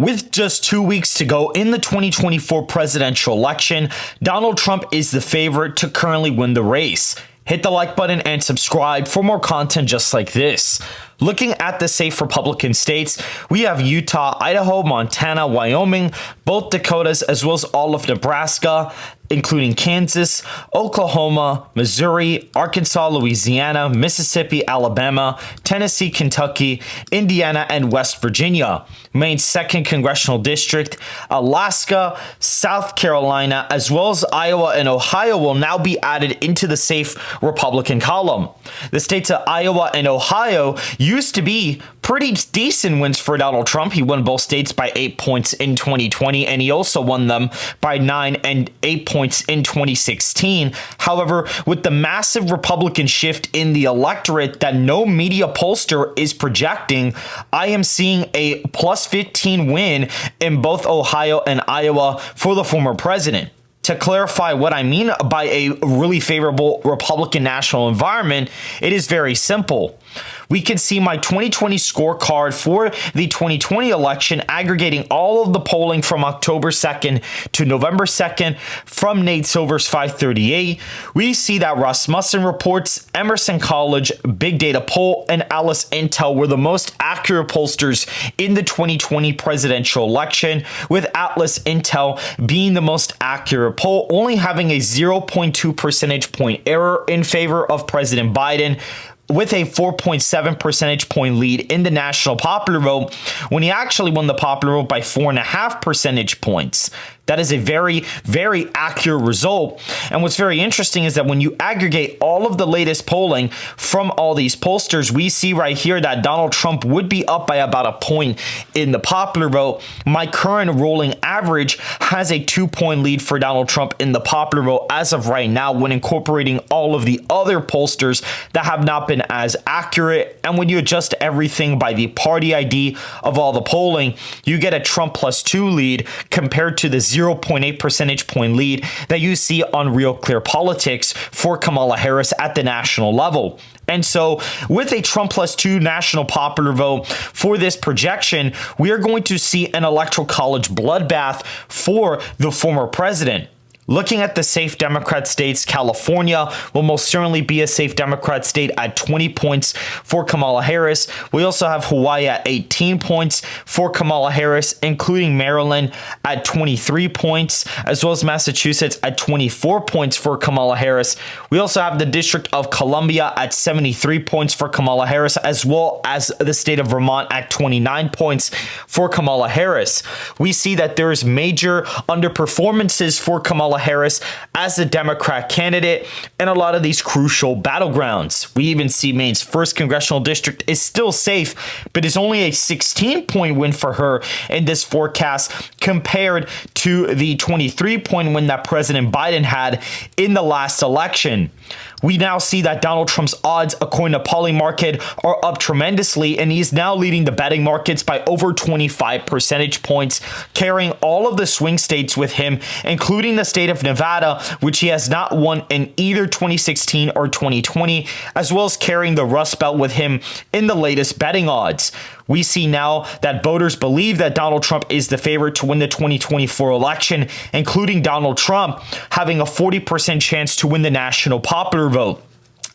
With just 2 weeks to go in the 2024 presidential election, Donald Trump is the favorite to currently win the race. Hit the like button and subscribe for more content just like this. Looking at the safe Republican states, we have Utah, Idaho, Montana, Wyoming, both Dakotas, as well as all of Nebraska, including Kansas, Oklahoma, Missouri, Arkansas, Louisiana, Mississippi, Alabama, Tennessee, Kentucky, Indiana, and West Virginia. Maine's 2nd Congressional District, Alaska, South Carolina, as well as Iowa and Ohio will now be added into the safe Republican column. The states of Iowa and Ohio used to be pretty decent wins for Donald Trump. He won both states by 8 points in 2020, and he also won them by 9 and 8 points in 2016. However, with the massive Republican shift in the electorate that no media pollster is projecting, I am seeing a plus 15 win in both Ohio and Iowa for the former president. To clarify what I mean by a really favorable Republican national environment, it is very simple. We can see my 2020 scorecard for the 2020 election aggregating all of the polling from October 2nd to November 2nd from Nate Silver's 538. We see that Rasmussen Reports, Emerson College, Big Data Poll, and Alice Intel were the most accurate pollsters in the 2020 presidential election, with Atlas Intel being the most accurate poll, only having a 0.2 percentage point error in favor of President Biden, with a 4.7 percentage point lead in the national popular vote, when he actually won the popular vote by 4.5 percentage points. That is a very, very accurate result. And what's very interesting is that when you aggregate all of the latest polling from all these pollsters, we see right here that Donald Trump would be up by about a point in the popular vote. My current rolling average has a 2-point lead for Donald Trump in the popular vote as of right now, when incorporating all of the other pollsters that have not been as accurate. And when you adjust everything by the party ID of all the polling, you get a Trump +2 lead compared to the 0.8 percentage point lead that you see on Real Clear Politics for Kamala Harris at the national level. And so with a Trump +2 national popular vote for this projection, we are going to see an electoral college bloodbath for the former president. Looking at the safe Democrat states, California will most certainly be a safe Democrat state at 20 points for Kamala Harris. We also have Hawaii at 18 points for Kamala Harris, including Maryland at 23 points, as well as Massachusetts at 24 points for Kamala Harris. We also have the District of Columbia at 73 points for Kamala Harris, as well as the state of Vermont at 29 points for Kamala Harris. We see that there is major underperformances for Kamala Harris as a Democrat candidate in a lot of these crucial battlegrounds. We even see Maine's 1st Congressional District is still safe, but is only a 16-point win for her in this forecast compared to the 23-point win that President Biden had in the last election. We now see that Donald Trump's odds, according to Polymarket, are up tremendously, and he's now leading the betting markets by over 25 percentage points, carrying all of the swing states with him, including the state of Nevada, which he has not won in either 2016 or 2020, as well as carrying the Rust Belt with him in the latest betting odds. We see now that voters believe that Donald Trump is the favorite to win the 2024 election, including Donald Trump having a 40% chance to win the national popular vote.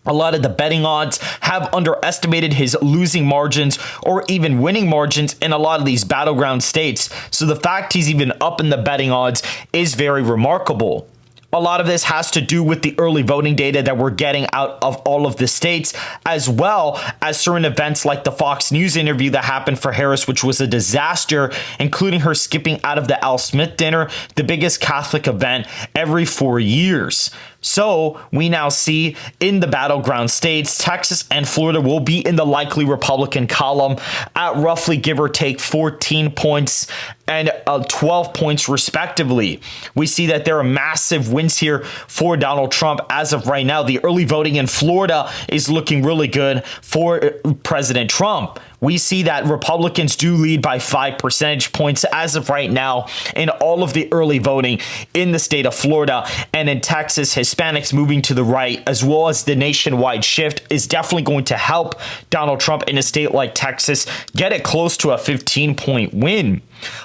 A lot of the betting odds have underestimated his losing margins or even winning margins in a lot of these battleground states. So the fact he's even up in the betting odds is very remarkable. A lot of this has to do with the early voting data that we're getting out of all of the states, as well as certain events like the Fox News interview that happened for Harris, which was a disaster, including her skipping out of the Al Smith dinner, the biggest Catholic event every 4 years. So we now see in the battleground states, Texas and Florida will be in the likely Republican column at roughly, give or take, 14 points and 12 points respectively. We see that there are massive wins here for Donald Trump as of right now. The early voting in Florida is looking really good for President Trump. We see that Republicans do lead by 5 percentage points as of right now in all of the early voting in the state of Florida. And in Texas, Hispanics moving to the right, as well as the nationwide shift, is definitely going to help Donald Trump in a state like Texas get it close to a 15-point win.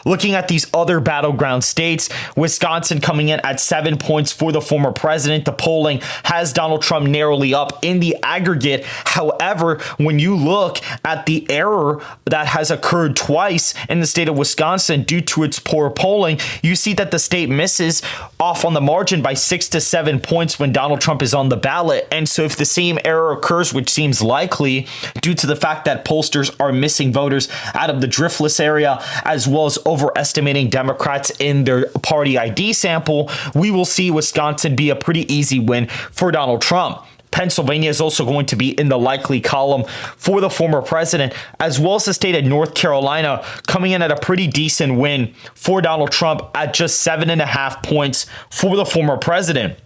Looking at these other battleground states, Wisconsin coming in at 7 points for the former president. The polling has Donald Trump narrowly up in the aggregate. However, when you look at the error that has occurred twice in the state of Wisconsin due to its poor polling, you see that the state misses off on the margin by 6 to 7 points when Donald Trump is on the ballot. And so if the same error occurs, which seems likely due to the fact that pollsters are missing voters out of the driftless area, as well as overestimating Democrats in their party ID sample, we will see Wisconsin be a pretty easy win for Donald Trump. Pennsylvania is also going to be in the likely column for the former president, as well as the state of North Carolina coming in at a pretty decent win for Donald Trump at just 7.5 points for the former president.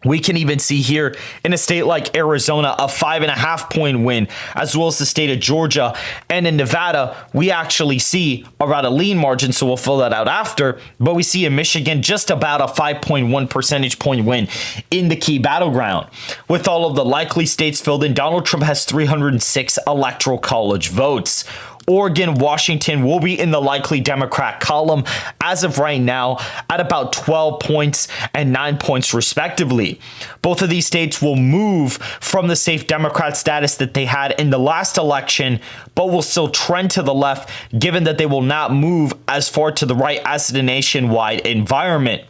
We can even see here in a state like Arizona a 5.5-point win, as well as the state of Georgia. And in Nevada, we actually see around a lean margin, so we'll fill that out after. But we see in Michigan just about a 5.1 percentage point win in the key battleground. With all of the likely states filled in, Donald Trump has 306 electoral college votes. Oregon, Washington will be in the likely Democrat column as of right now at about 12 points and 9 points respectively. Both of these states will move from the safe Democrat status that they had in the last election, but will still trend to the left given that they will not move as far to the right as the nationwide environment.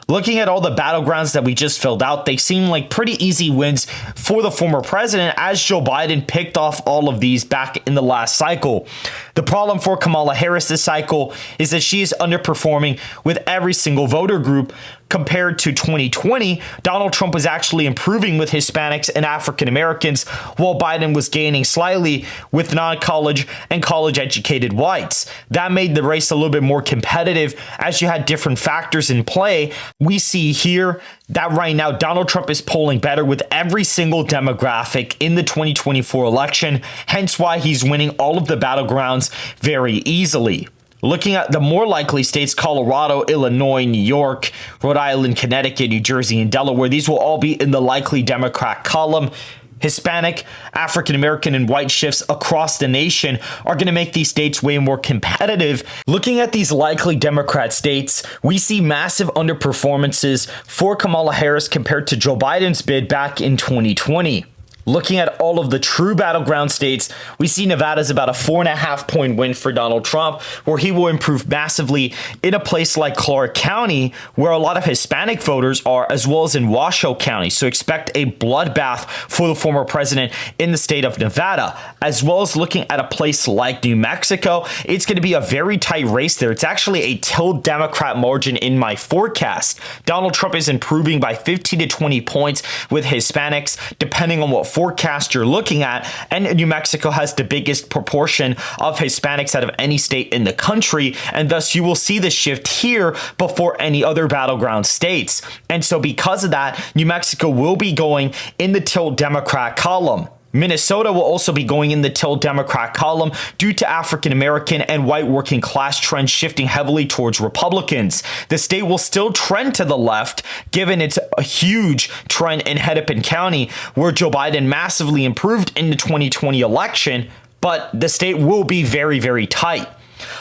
Looking at all the battlegrounds that we just filled out, they seem like pretty easy wins for the former president, as Joe Biden picked off all of these back in the last cycle. The problem for Kamala Harris this cycle is that she is underperforming with every single voter group. Compared to 2020, Donald Trump was actually improving with Hispanics and African Americans, while Biden was gaining slightly with non-college and college-educated whites. That made the race a little bit more competitive as you had different factors in play. We see here that right now Donald Trump is polling better with every single demographic in the 2024 election, hence why he's winning all of the battlegrounds very easily. Looking at the more likely states, Colorado, Illinois, New York, Rhode Island, Connecticut, New Jersey, and Delaware, these will all be in the likely Democrat column. Hispanic, African American, and white shifts across the nation are going to make these states way more competitive. Looking at these likely Democrat states, we see massive underperformances for Kamala Harris compared to Joe Biden's bid back in 2020. Looking at all of the true battleground states, we see Nevada's about a 4.5-point win for Donald Trump, where he will improve massively in a place like Clark County, where a lot of Hispanic voters are, as well as in Washoe County. So expect a bloodbath for the former president in the state of Nevada, as well as looking at a place like New Mexico. It's going to be a very tight race there. It's actually a tilt Democrat margin in my forecast. Donald Trump is improving by 15 to 20 points with Hispanics, depending on what forecast you're looking at, and New Mexico has the biggest proportion of Hispanics out of any state in the country, and thus you will see the shift here before any other battleground states. And so because of that, New Mexico will be going in the tilt Democrat column. Minnesota will also be going in the tilt Democrat column due to African American and white working class trends shifting heavily towards Republicans. The state will still trend to the left, given its a huge trend in Hennepin County, where Joe Biden massively improved in the 2020 election, but the state will be very, very tight.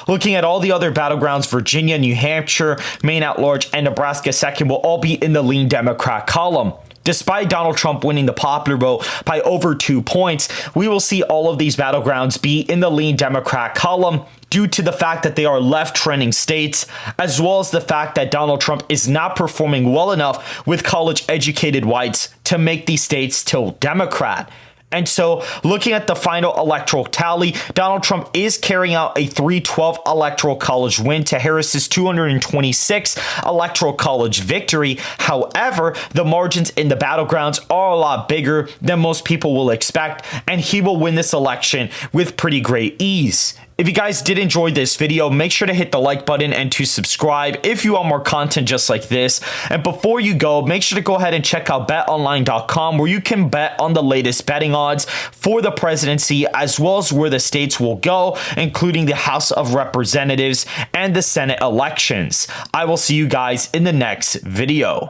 Looking at all the other battlegrounds, Virginia, New Hampshire, Maine at large, and Nebraska second will all be in the lean Democrat column. Despite Donald Trump winning the popular vote by over 2 points, we will see all of these battlegrounds be in the lean Democrat column due to the fact that they are left-trending states, as well as the fact that Donald Trump is not performing well enough with college-educated whites to make these states tilt Democrat. And so looking at the final electoral tally, Donald Trump is carrying out a 312 electoral college win to Harris's 226 electoral college victory. However, the margins in the battlegrounds are a lot bigger than most people will expect, and he will win this election with pretty great ease. If you guys did enjoy this video, make sure to hit the like button and to subscribe if you want more content just like this. And before you go, make sure to go ahead and check out betonline.com, where you can bet on the latest betting odds for the presidency, as well as where the states will go, including the House of Representatives and the Senate elections. I will see you guys in the next video.